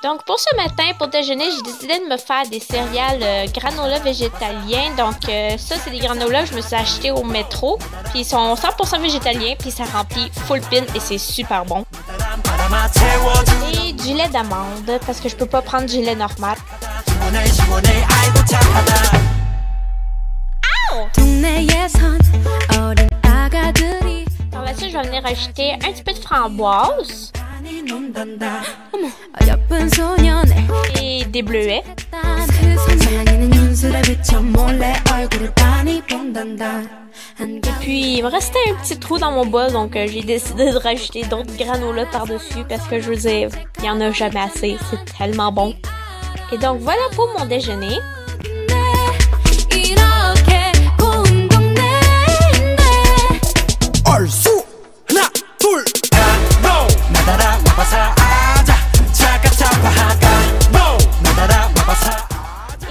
Donc pour ce matin, pour déjeuner, j'ai décidé de me faire des céréales granola végétaliens. Donc ça, c'est des granola que je me suis acheté au métro. Puis ils sont 100% végétaliens, puis ça remplit full pin et c'est super bon. Et du lait d'amande, parce que je peux pas prendre du lait normal. Par la suite, je vais venir ajouter un petit peu de framboise. Et des bleuets. Et puis, il me restait un petit trou dans mon bol, donc j'ai décidé de rajouter d'autres granola par-dessus parce que je veux dire, il n'y en a jamais assez, c'est tellement bon. Et donc, voilà pour mon déjeuner.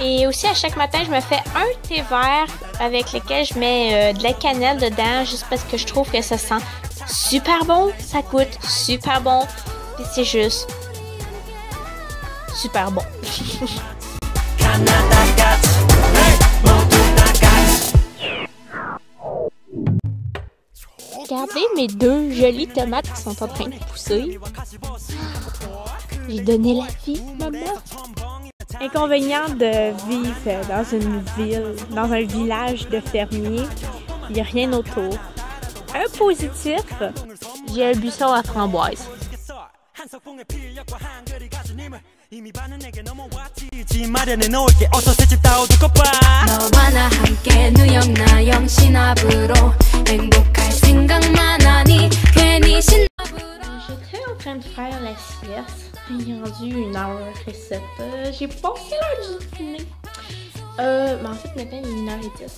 Et aussi, à chaque matin, je me fais un thé vert avec lequel je mets de la cannelle dedans, juste parce que je trouve que ça sent super bon, ça goûte super bon, et c'est juste super bon. Regardez mes deux jolies tomates qui sont en train de pousser. J'ai donné la vie, maman. Inconvénient de vivre dans une ville, dans un village de fermiers, il n'y a rien autour. Un positif, j'ai un buisson à framboise. J'étais en train de faire la sieste. Il est rendu 1h07. J'ai passé l'heure du dîner. Mais en fait, maintenant, il est 1h10.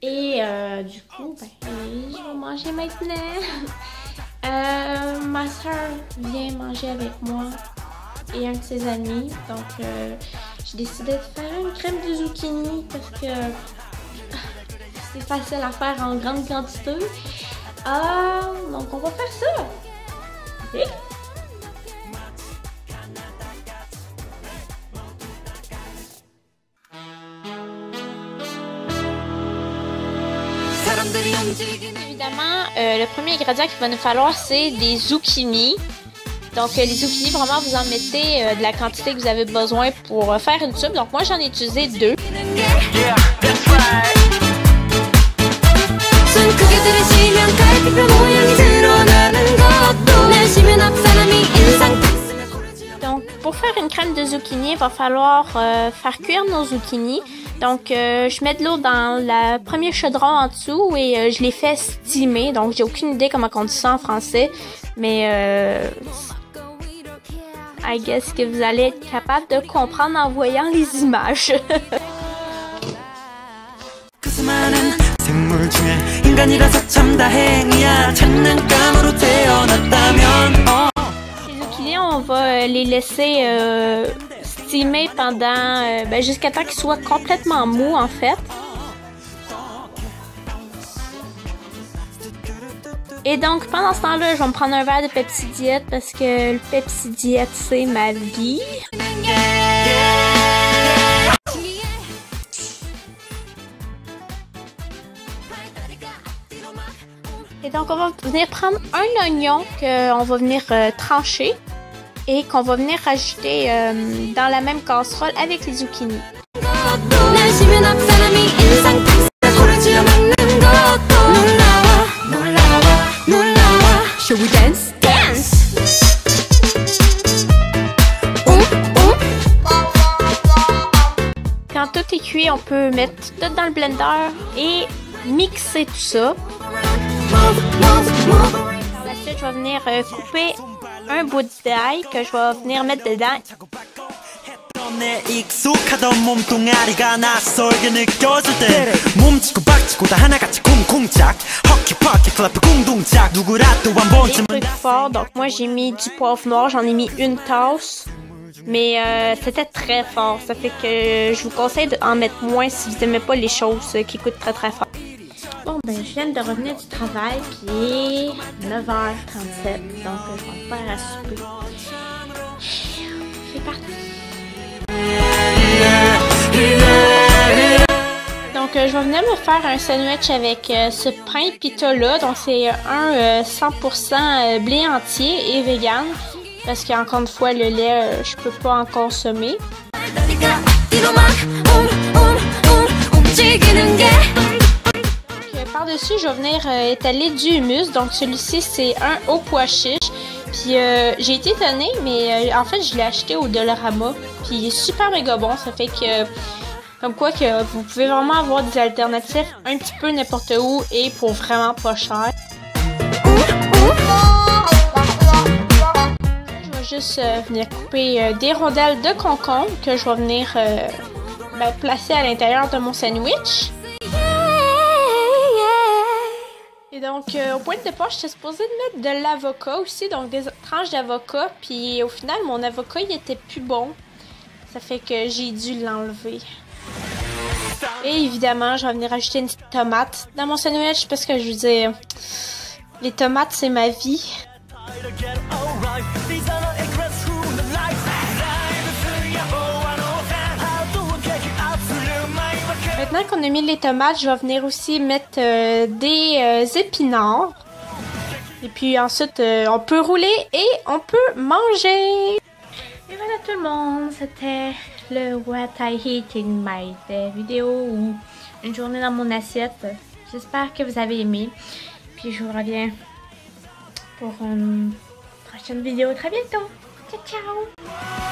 Et du coup, ben, je vais manger maintenant. Ma soeur vient manger avec moi et un de ses amis. Donc, j'ai décidé de faire une crème de zucchini parce que c'est facile à faire en grande quantité. Donc, on va faire ça. Okay. Évidemment, le premier ingrédient qu'il va nous falloir, c'est des zucchini. Donc, les zucchini, vraiment, vous en mettez de la quantité que vous avez besoin pour faire une soupe. Donc, moi, j'en ai utilisé 2. Donc, pour faire une crème de zucchini, il va falloir faire cuire nos zucchini. Donc, je mets de l'eau dans le premier chaudron en dessous et je les fais steamer. Donc, j'ai aucune idée comment on dit ça en français. Mais, I guess que vous allez être capable de comprendre en voyant les images. Les zucchini, on va les laisser steamer pendant jusqu'à temps qu'ils soient complètement mous en fait. Et donc pendant ce temps-là, je vais me prendre un verre de Pepsi Diet parce que le Pepsi Diet c'est ma vie. Et donc on va venir prendre un oignon qu'on va venir trancher et qu'on va venir rajouter dans la même casserole avec les zucchini. Shall we dance? Dance! Quand tout est cuit, on peut mettre tout dans le blender et mixer tout ça. Par la suite, je vais venir couper un bout d'ail que je vais venir mettre dedans. Et truc fort, donc moi j'ai mis du poivre noir, j'en ai mis une tasse. Mais c'était très fort, ça fait que je vous conseille d'en mettre moins si vous n'aimez pas les choses qui coûtent très très fort. Bon ben je viens de revenir du travail qui est 9h37, donc je vais me faire à souper. c'est parti! Donc, je vais venir me faire un sandwich avec ce pain pita là. Donc, c'est un 100% blé entier et vegan. Parce qu'encore une fois, le lait, je peux pas en consommer. Par-dessus, je vais venir étaler du hummus. Donc, celui-ci, c'est un au pois chiche. Puis, j'ai été étonnée, mais en fait, je l'ai acheté au Dollarama. Puis, il est super méga bon. Ça fait que, comme quoi, que vous pouvez vraiment avoir des alternatives un petit peu n'importe où et pour vraiment pas cher. Je vais juste venir couper des rondelles de concombre que je vais venir placer à l'intérieur de mon sandwich. Et donc, au point de départ, j'étais supposée de mettre de l'avocat aussi, donc des tranches d'avocat. Puis au final, mon avocat, il était plus bon. Ça fait que j'ai dû l'enlever. Et évidemment, je vais venir ajouter une petite tomate dans mon sandwich parce que je veux dire, les tomates, c'est ma vie. Maintenant qu'on a mis les tomates, je vais venir aussi mettre des épinards. Et puis ensuite, on peut rouler et on peut manger. Et voilà tout le monde, c'était le What I Eat in My Day vidéo ou une journée dans mon assiette. J'espère que vous avez aimé. Puis je vous reviens pour une prochaine vidéo très bientôt. Ciao, ciao!